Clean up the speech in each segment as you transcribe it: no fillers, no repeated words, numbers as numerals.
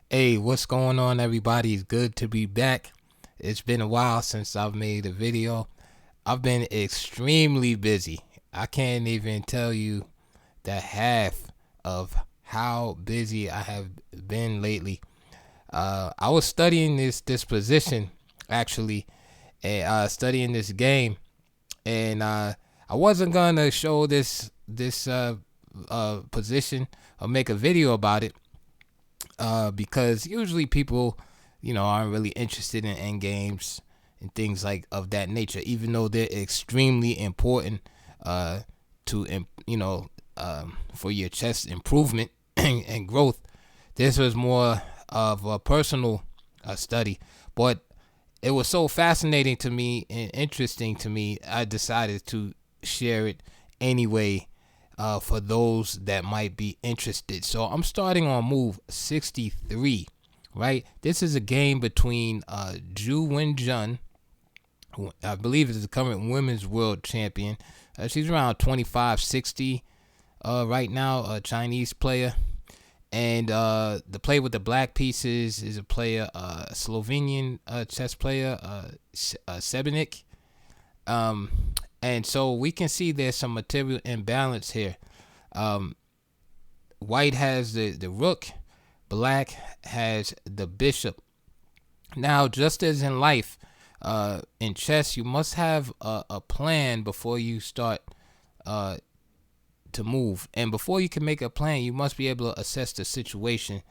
Hey, what's going on, everybody? It's good to be back. It's been a while since I've made a video. I've been extremely busy. I can't even tell you the half of how busy I have been lately. I was studying this position actually, and studying this game, and I wasn't gonna show this position or make a video about it because usually people, aren't really interested in end games and things like of that nature, even though they're extremely important uh, to, for your chess improvement and growth. This was more of a personal study, but it was so fascinating to me and interesting to me. I decided to share it anyway for those that might be interested. So I'm starting on move 63, right? This is a game between Wenjun, who I believe is the current women's world champion. She's around 25, 60 right now, a Chinese player. And the player with the black pieces is a player, Slovenian chess player, Sebenik. Um, and so we can see there's some material imbalance here. Um, White has the rook, black has the bishop. Now, just as in life, in chess, you must have a plan before you start uh, to move. And before you can make a plan, you must be able to assess the situation,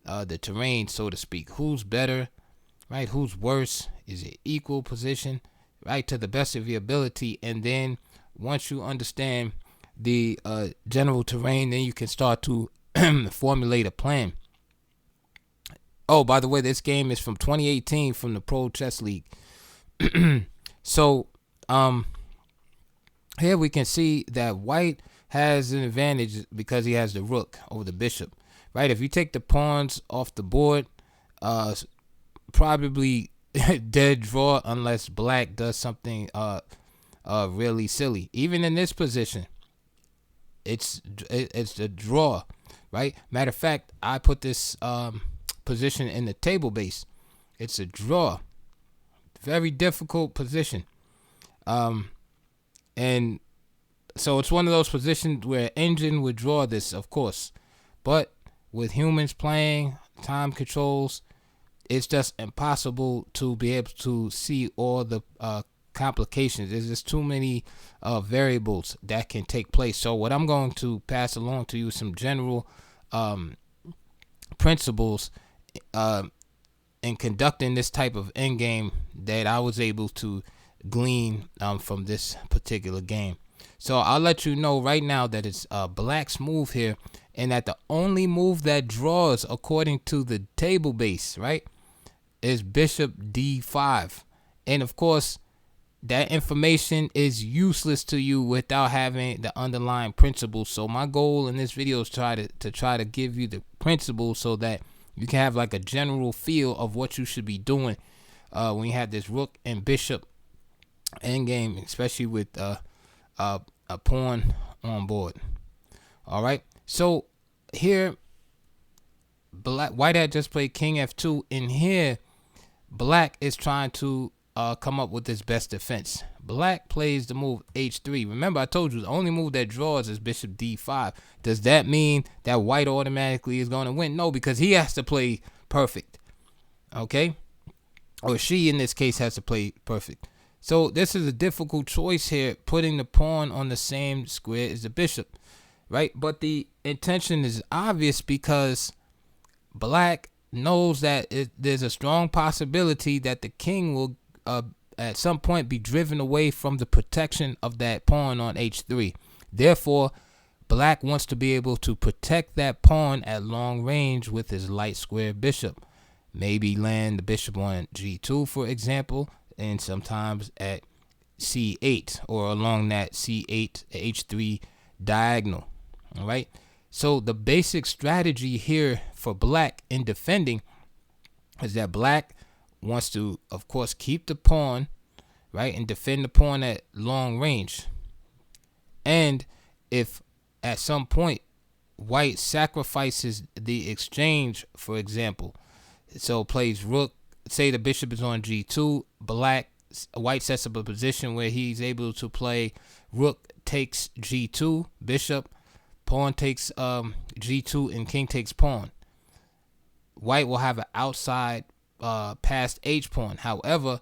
the terrain, so to speak. Who's better, right? Who's worse? Is it equal position, right? To the best of your ability. And then once you understand the general terrain, then you can start to formulate a plan. Oh, by the way, this game is from 2018 from the Pro Chess League. So, um, here we can see that white has an advantage because he has the rook over the bishop, right? If you take the pawns off the board, uh, probably dead draw unless black does something really silly. Even in this position, it's a draw, right? Matter of fact, I put this position in the table base. It's a draw. Very difficult position. Um, and so it's one of those positions where engine would draw this, of course, but with humans playing time controls, it's just impossible to be able to see all the complications. There's just too many variables that can take place. So what I'm going to pass along to you is some general um, principles uh, in conducting this type of end game that I was able to glean from this particular game. So I'll let you know right now that it's black's move here, and that the only move that draws according to the table base, right, is bishop d5. And of course, that information is useless to you without having the underlying principles. So my goal in this video is try to give you the principles so that you can have like a general feel of what you should be doing when you have this rook and bishop endgame, especially with a pawn on board. All right. So here, white had just played king f2. In here, black is trying to come up with his best defense. Black plays the move h3. Remember, I told you the only move that draws is bishop d5. Does that mean that white automatically is going to win? No, because he has to play perfect. Okay? Or she, in this case, has to play perfect. So this is a difficult choice here, putting the pawn on the same square as the bishop, right? But the intention is obvious because black knows that there's a strong possibility that the king will at some point be driven away from the protection of that pawn on h3. Therefore, black wants to be able to protect that pawn at long range with his light square bishop. Maybe land the bishop on g2, for example, and sometimes at c8 or along that c8 h3 diagonal. All right. So the basic strategy here for black in defending is that black wants to, of course, keep the pawn, right, and defend the pawn at long range. And if at some point white sacrifices the exchange, for example. So plays rook. Say the bishop is on g2. White sets up a position where he's able to play rook takes g2, bishop, pawn takes g2, and king takes pawn. White will have an outside past h pawn. However,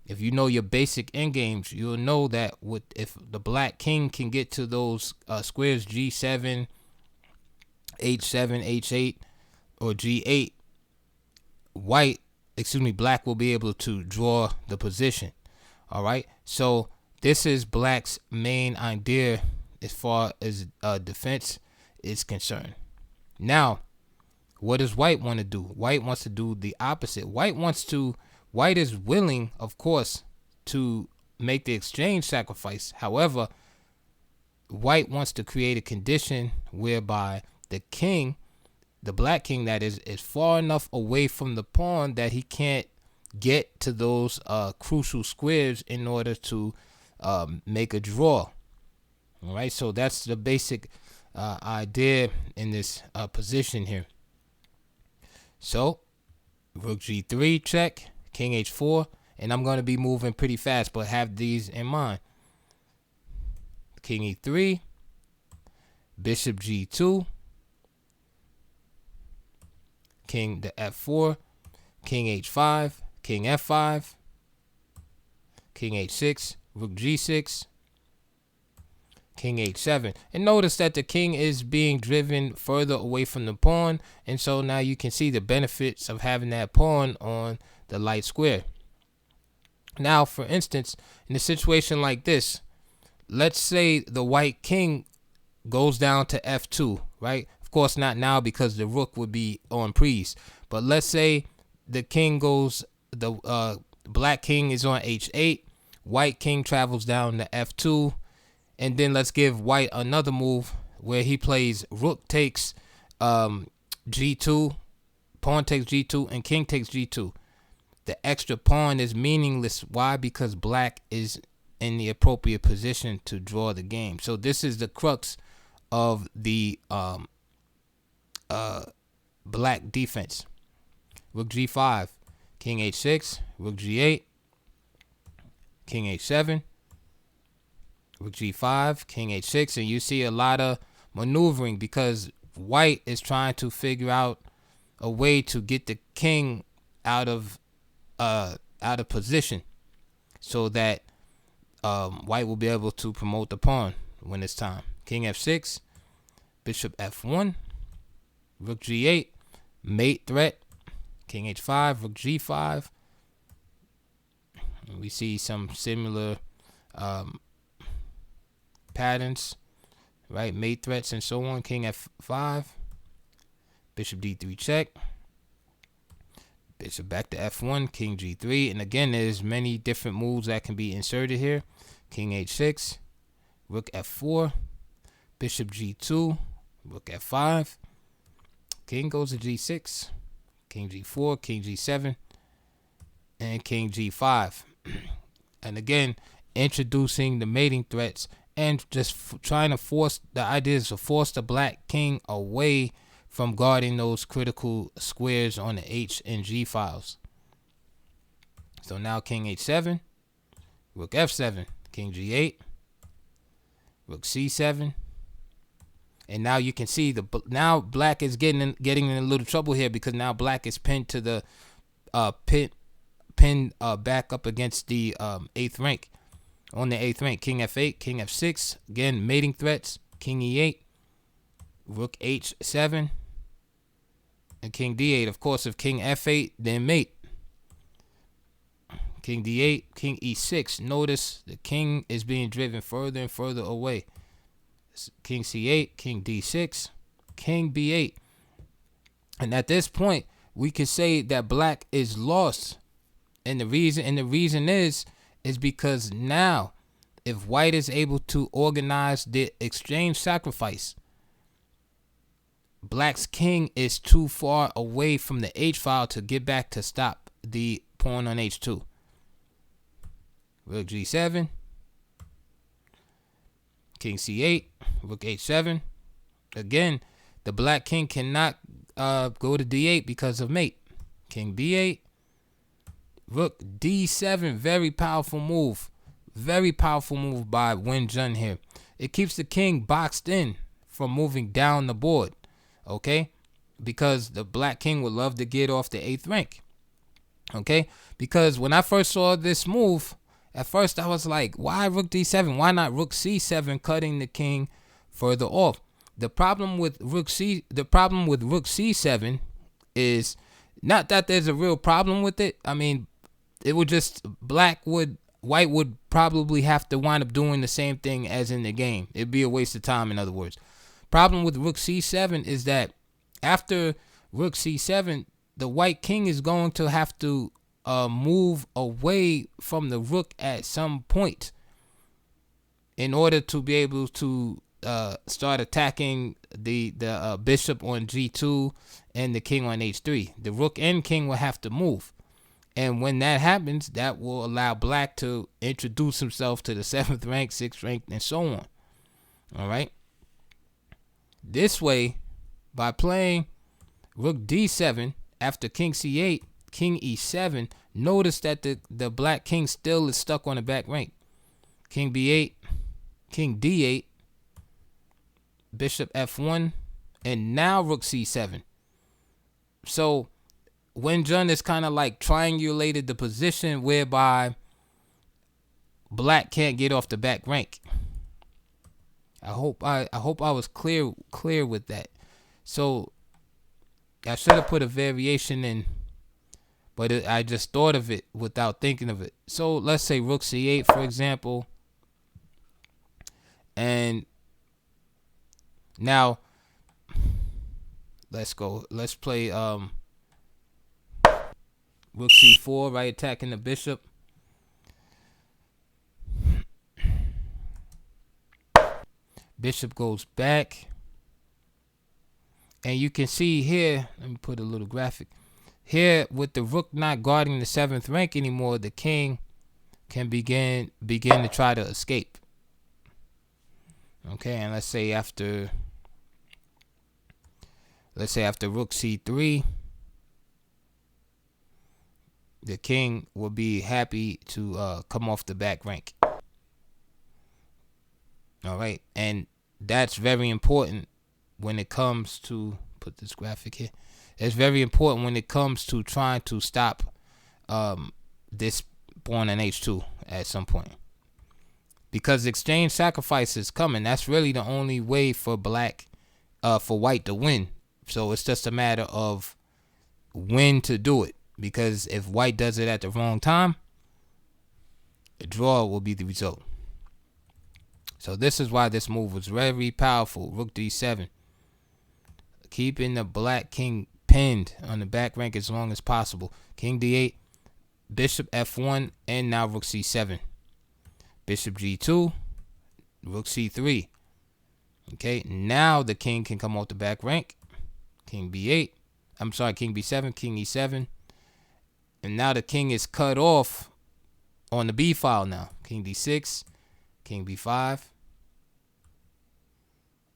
if you know your basic endgames, you'll know that if the black king can get to those squares g7, h7, h8, or g8, black will be able to draw the position. All right, so this is black's main idea as far as defense is concerned. Now, what does white want to do? White wants to do the opposite. White is willing, of course, to make the exchange sacrifice. However, white wants to create a condition whereby the king, the black king that is far enough away from the pawn that he can't get to those crucial squares in order to make a draw. All right, so that's the basic idea in this position here. So rook g3 check, king h4, and I'm going to be moving pretty fast, but have these in mind. King e3, bishop g2, king to f4, king h5, king f5, king h6, rook g6, king h7. And notice that the king is being driven further away from the pawn, and so now you can see the benefits of having that pawn on the light square. Now, for instance, in a situation like this, let's say the white king goes down to f2, right? Of course, not now because the rook would be on prise, but let's say the black king is on h8, white king travels down to f2, and then let's give white another move where he plays rook takes g2, pawn takes g2, and king takes g2. The extra pawn is meaningless. Why? Because black is in the appropriate position to draw the game. So this is the crux of the black defense. Rook g5, king h6, rook g8, king h7, rook g5, king h6, and you see a lot of maneuvering because white is trying to figure out a way to get the king out of position so that white will be able to promote the pawn when it's time. King f6, bishop f1, rook g8, mate threat, king h5, rook g5. We see some similar patterns, right? Mate threats and so on. King f5, bishop d3 check, bishop back to f1, king g3, and again there's many different moves that can be inserted here. King h6, rook f4, bishop g2, rook f5, king goes to g6, king g4, king g7, and king g5. And again, introducing the mating threats and just trying to force the ideas to force the black king away from guarding those critical squares on the H and G files. So now king h7, rook f7, king g8, rook c7, and now you can see now black is getting in a little trouble here because now black is pinned to the pinned back up against the 8th rank. On the 8th rank, king f8, king f6, again mating threats, king e8, rook h7, and king d8. Of course, if king f8, then mate. King d8, king e6. Notice the king is being driven further and further away. King c8, king d6, king b8. And at this point, we can say that black is lost. And the reason is because now, if white is able to organize the exchange sacrifice, black's king is too far away from the H file to get back to stop the pawn on H2. Rook G7, king C8, rook H7. Again, The black king cannot go to d8 because of mate. King b8, rook d7. Very powerful move. Very powerful move by Wenjun here. It keeps the king boxed in from moving down the board. Okay? Because the black king would love to get off the 8th rank. Okay? Because when I first saw this move, at first I was like, why rook d7? Why not rook c7, cutting the king further off? The problem with rook c7 is not that there's a real problem with it. I mean, it would just white would probably have to wind up doing the same thing as in the game. It'd be a waste of time, in other words. Problem with rook c7 is that after rook c7, the white king is going to have to move away from the rook at some point in order to be able to start attacking the bishop on g2 and the king on h3. The rook and king will have to move. And when that happens, that will allow black to introduce himself to the 7th rank, 6th rank, and so on. All right. This way, by playing rook d7 after king c8, king e7, notice that the black king still is stuck on the back rank. King b8, king d8, bishop f1, and now rook c7. So Wenjun is kind of like triangulated the position whereby black can't get off the back rank. I hope I was clear with that. So I should have put a variation in, but I just thought of it without thinking of it. So let's say rook c8, for example. And now let's go. Let's play rook c4, right, attacking the bishop. Bishop goes back. And you can see here, let me put a little graphic. Here, with the rook not guarding the 7th rank anymore, the king can begin to try to escape. Okay, and let's say after rook c3, the king will be happy to come off the back rank. All right, and that's very important when it comes to, put this graphic here. It's very important when it comes to trying to stop this pawn in h2 at some point, because exchange sacrifice is coming. That's really the only way for white to win. So it's just a matter of when to do it, because if white does it at the wrong time, a draw will be the result. So this is why this move was very powerful. Rook d7, keeping the black king pinned on the back rank as long as possible. King d8, bishop f1, and now rook c7. Bishop g2, rook c3. Okay, now the king can come off the back rank. King b8. I'm sorry, king b7, king e7. And now the king is cut off on the b file now. King d6, king b5,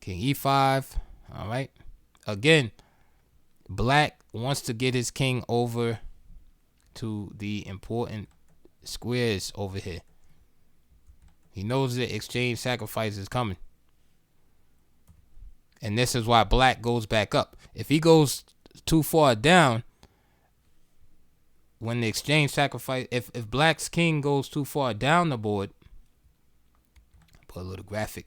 king e5. All right. Again, black wants to get his king over to the important squares over here. He knows the exchange sacrifice is coming. And this is why black goes back up. If he goes too far down, when the exchange sacrifice, if black's king goes too far down the board, put a little graphic.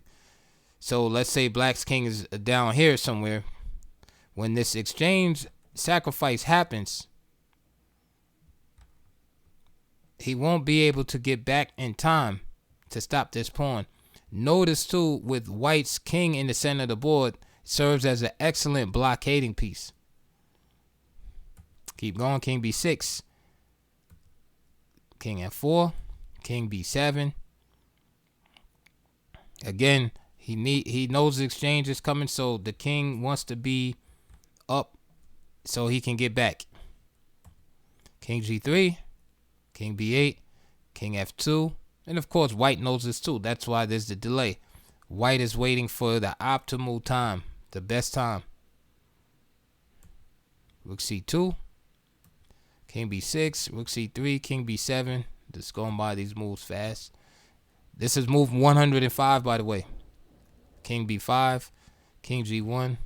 So let's say black's king is down here somewhere. When this exchange sacrifice happens, he won't be able to get back in time to stop this pawn. Notice too, with white's king in the center of the board, serves as an excellent blockading piece. Keep going. King b6, king f4, king b7. Again, he knows the exchange is coming, so the king wants to be up so he can get back. King g3, king b8, king f2. And of course, white knows this too. That's why there's the delay. White is waiting for the optimal time, the best time. Rook c2, king b6, rook c3, king b7. Just going by these moves fast. This is move 105, by the way. King b5, king g1,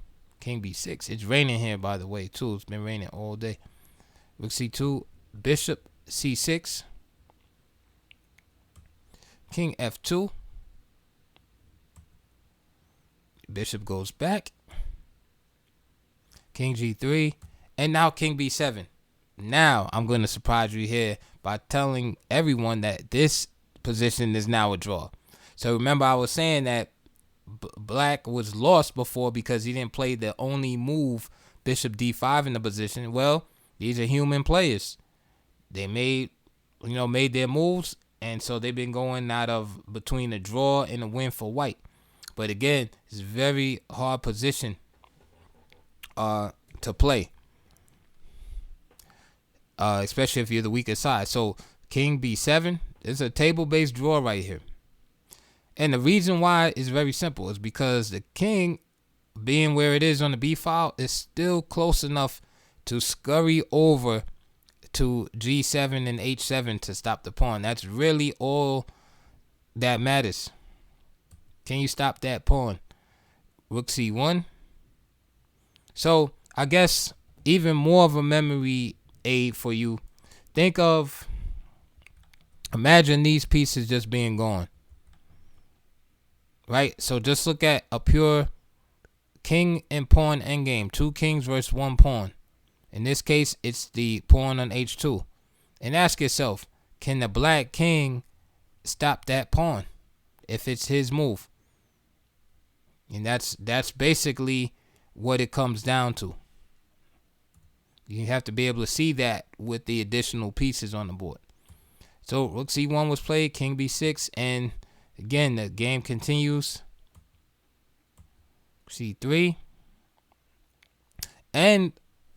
king b6. It's raining here, by the way, too. It's been raining all day. Rook c2, bishop c6, king f2, bishop goes back, king g3, and now king b7. Now I'm going to surprise you here by telling everyone that this position is now a draw. So remember, I was saying that black was lost before because he didn't play the only move, bishop d5, in the position. Well, these are human players. They made their moves, and so they've been going out of between a draw and a win for white. But again, it's a very hard position to play, especially if you're the weaker side. So king b7 is a table-based draw right here. And the reason why is very simple. Is because the king, being where it is on the b file, is still close enough to scurry over to g7 and h7 to stop the pawn. That's really all that matters. Can you stop that pawn? Rook c1. So I guess even more of a memory aid for you. Imagine these pieces just being gone. Right? So just look at a pure king and pawn endgame. 2 kings versus 1 pawn. In this case, it's the pawn on h2. And ask yourself, can the black king stop that pawn if it's his move? And that's basically what it comes down to. You have to be able to see that with the additional pieces on the board. So rook c1 was played, king b6, and again, the game continues. c3. And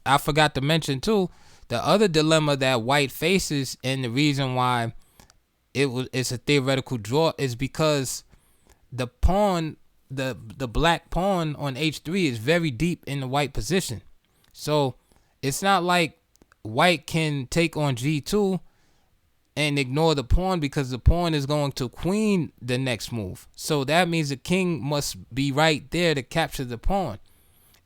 I forgot to mention, too, the other dilemma that white faces, and the reason why it's a theoretical draw, is because the pawn, the black pawn on h3 is very deep in the white position. So it's not like white can take on g2 and ignore the pawn, because the pawn is going to queen the next move. So that means the king must be right there to capture the pawn.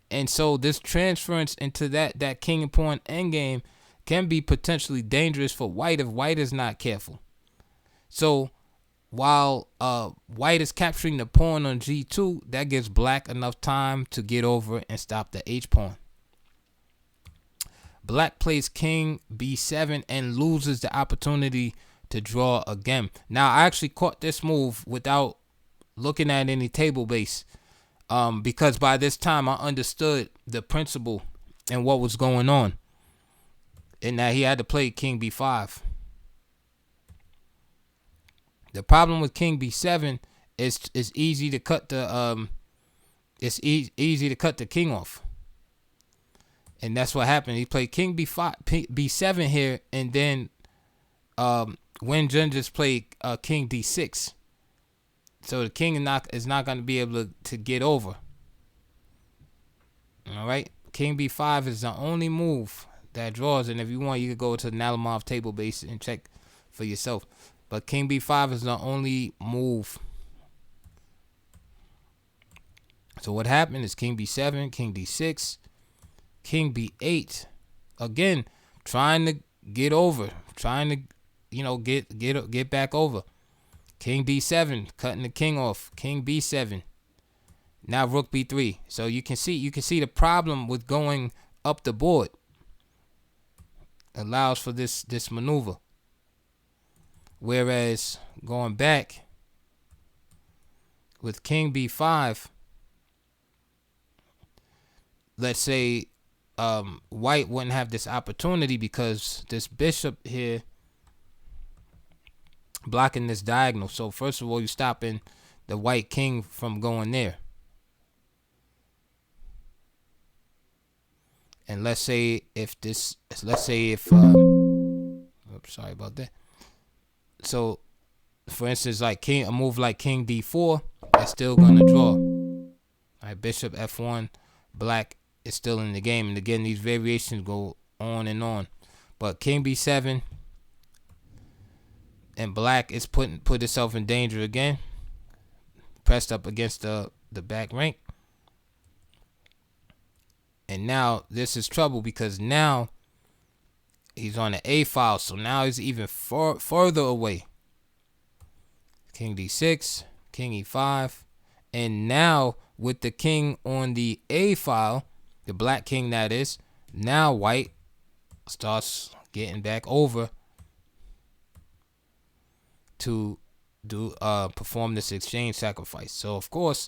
And so this transference into that king and pawn endgame can be potentially dangerous for white if white is not careful. So while white is capturing the pawn on g2, that gives black enough time to get over and stop the h-pawn. Black plays king b7 and loses the opportunity to draw again. Now, I actually caught this move without looking at any table base, because by this time I understood the principle and what was going on, and that he had to play king b5. The problem with king b7 is it's easy to cut the easy to cut the king off. And that's what happened. He played king b5, b7 here, and then Wenjun just played king d6. So the king is not going to be able to get over. All right, king b5 is the only move that draws, and if you want, you could go to the Nalimov table base and check for yourself. But king b5 is the only move. So what happened is king b7, king d6. King b8, again, trying to get over, trying to, get back over. King d7, cutting the king off. King b7. Now rook b3. So you can see the problem with going up the board. Allows for this maneuver. Whereas going back with king b5, let's say white wouldn't have this opportunity because this bishop here blocking this diagonal. So first of all, you're stopping the white king from going there. And let's say if sorry about that. So for instance, like a move like king d4, that's still gonna draw. All right, bishop f1, black is still in the game. And again, these variations go on and on. But king b7 and black is put itself in danger again. Pressed up against the back rank. And now this is trouble because now he's on the A file. So now he's even further away. King d6, king e5. And now with the king on the A file, the black king that is, now white starts getting back over to perform this exchange sacrifice. So of course,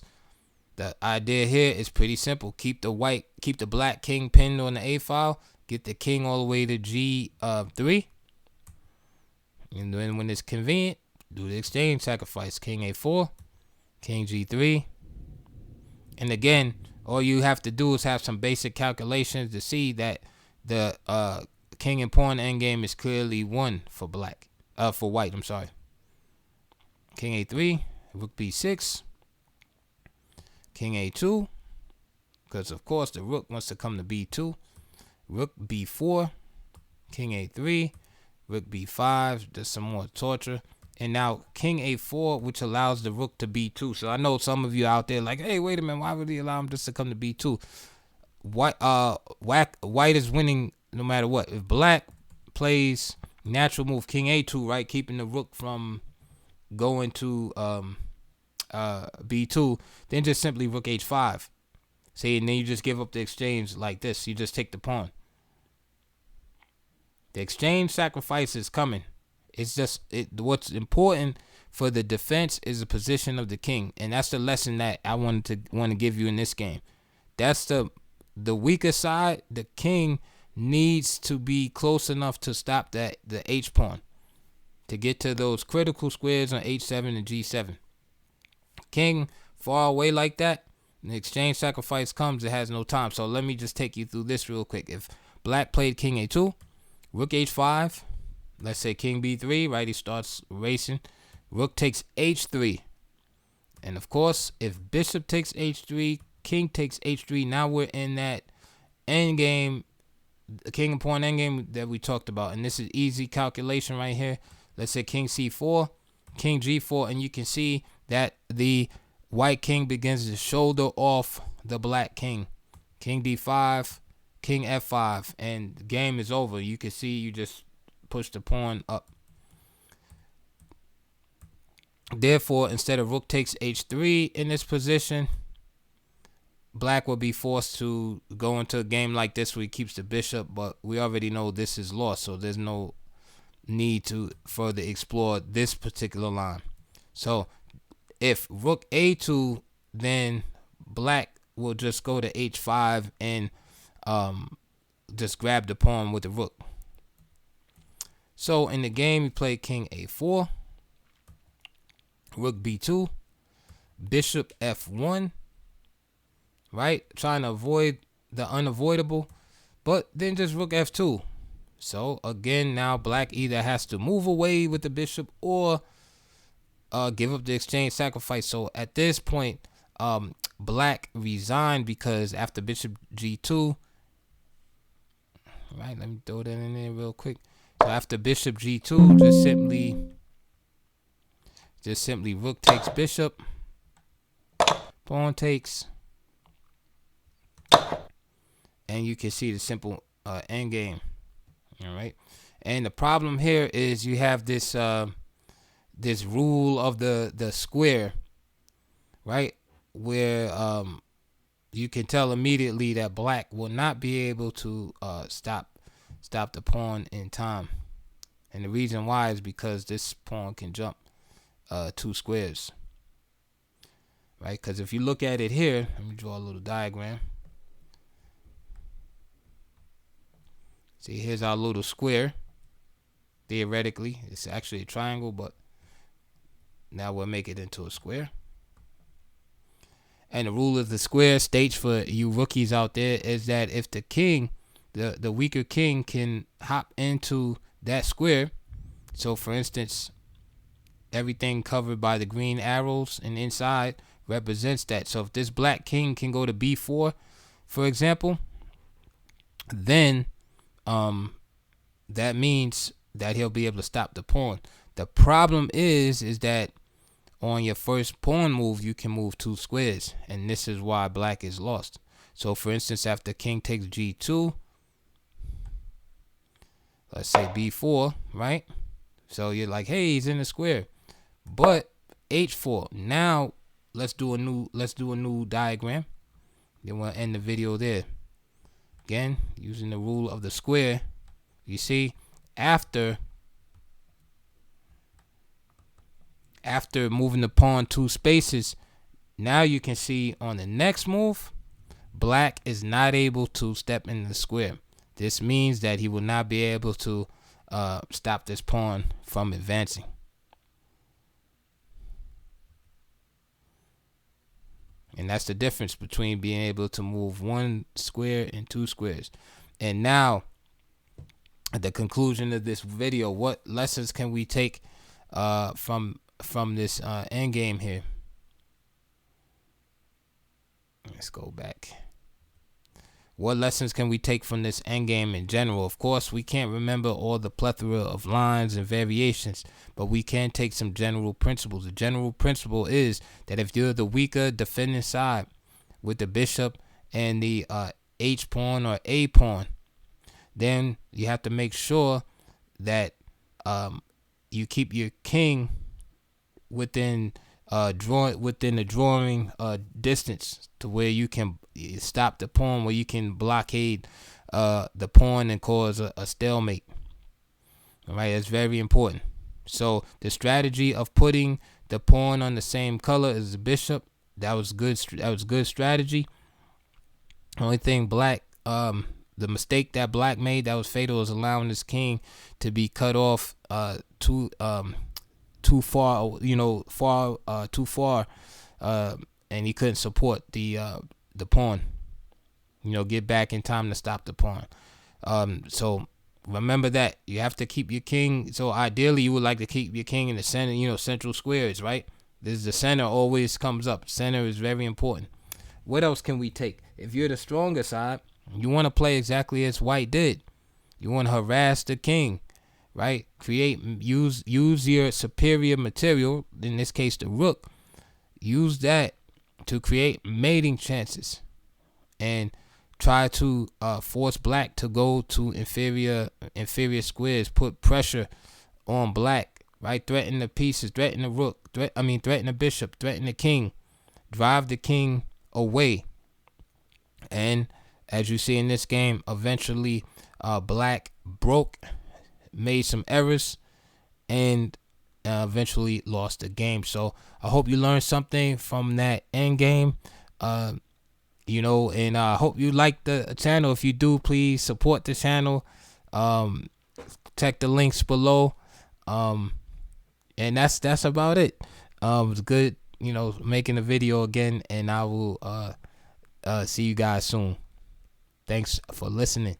the idea here is pretty simple. Keep the black king pinned on the A file. Get the king all the way to G3. And then when it's convenient, do the exchange sacrifice. King A4, king G3. And again, all you have to do is have some basic calculations to see that the king and pawn endgame is clearly won for black. For white, I'm sorry. King A3, rook B6, king A2, because of course the rook wants to come to B2. Rook B4, king A3, rook B5, just some more torture. And now king A4, which allows the rook to B2. So I know some of you out there like, hey, wait a minute, why would he allow him just to come to B2? White is winning no matter what. If black plays natural move king A2, right, keeping the rook from going to B2, then just simply rook H5. See, and then you just give up the exchange like this. You just take the pawn. The exchange sacrifice is coming. It's just what's important for the defense is the position of the king, and that's the lesson that I want to give you in this game. That's the weaker side. The king needs to be close enough to stop the H pawn to get to those critical squares on H7 and G7. King far away like that, the exchange sacrifice comes, it has no time. So let me just take you through this real quick. If black played king A2, rook H5, let's say king B3, right? He starts racing. Rook takes H3. And of course, if bishop takes H3, king takes H3, now we're in that endgame, king and pawn endgame that we talked about. And this is easy calculation right here. Let's say king C4, king G4, and you can see that the white king begins to shoulder off the black king. King D5, king F5, and the game is over. You can see you just push the pawn up. Therefore, instead of rook takes H3 in this position, black will be forced to go into a game like this where he keeps the bishop, but we already know this is lost, so there's no need to further explore this particular line. So if rook A2, then black will just go to H5 and just grab the pawn with the rook. So in the game, we play king A4, rook B2, bishop F1, right? Trying to avoid the unavoidable, but then just rook F2. So again, now black either has to move away with the bishop or give up the exchange sacrifice. So at this point, black resigned because after bishop G2, right? Let me throw that in there real quick. So after bishop G2, just simply rook takes bishop, pawn takes, and you can see the simple end game. All right, and the problem here is you have this this rule of the square, right, where you can tell immediately that black will not be able to stop the pawn in time, and the reason why is because this pawn can jump 2 squares, right? Because if you look at it here, let me draw a little diagram. See, here's our little square. Theoretically, it's actually a triangle, but now we'll make it into a square. And the rule of the square states for you rookies out there is that if the king, the weaker king, can hop into that square, so for instance, everything covered by the green arrows and inside represents that. So if this black king can go to B4, for example, then that means that he'll be able to stop the pawn. The problem is that on your first pawn move, you can move 2 squares, and this is why black is lost. So for instance, after king takes g2, let's say b4, right? So you're like, hey, he's in the square. But h4. Now let's do a new diagram. Then we'll end the video there. Again, using the rule of the square. You see, after moving the pawn 2 spaces, now you can see on the next move, black is not able to step in the square. This means that he will not be able to stop this pawn from advancing. And that's the difference between being able to move 1 square and 2 squares. And now, at the conclusion of this video, what lessons can we take from this endgame here? Let's go back. What lessons can we take from this endgame in general? Of course, we can't remember all the plethora of lines and variations, but we can take some general principles. The general principle is that if you're the weaker defending side with the bishop and the H pawn or A pawn, then you have to make sure that you keep your king within the drawing distance, to where you can stop the pawn, where you can blockade the pawn and cause a stalemate. All right, that's very important. So the strategy of putting the pawn on the same color as the bishop, that was good. That was good strategy. Only thing black, the mistake that black made that was fatal, is allowing this king to be cut off too far, too far, and he couldn't support the pawn. Get back in time to stop the pawn. So remember that you have to keep your king. So ideally, you would like to keep your king in the center. Central squares, right? This is the center always comes up. Center is very important. What else can we take? If you're the stronger side, you want to play exactly as white did. You want to harass the king, right? Use your superior material, in this case the rook. Use that to create mating chances, and try to force black to go to inferior squares. Put pressure on black, right? Threaten the pieces, threaten the rook, threaten the bishop, threaten the king, drive the king away. And as you see in this game, eventually black broke, made some errors, and eventually lost the game. So I hope you learned something from that end game. And I hope you like the channel. If you do, please support the channel. Check the links below. And that's about it. It was good, making a video again, and I will see you guys soon. Thanks for listening.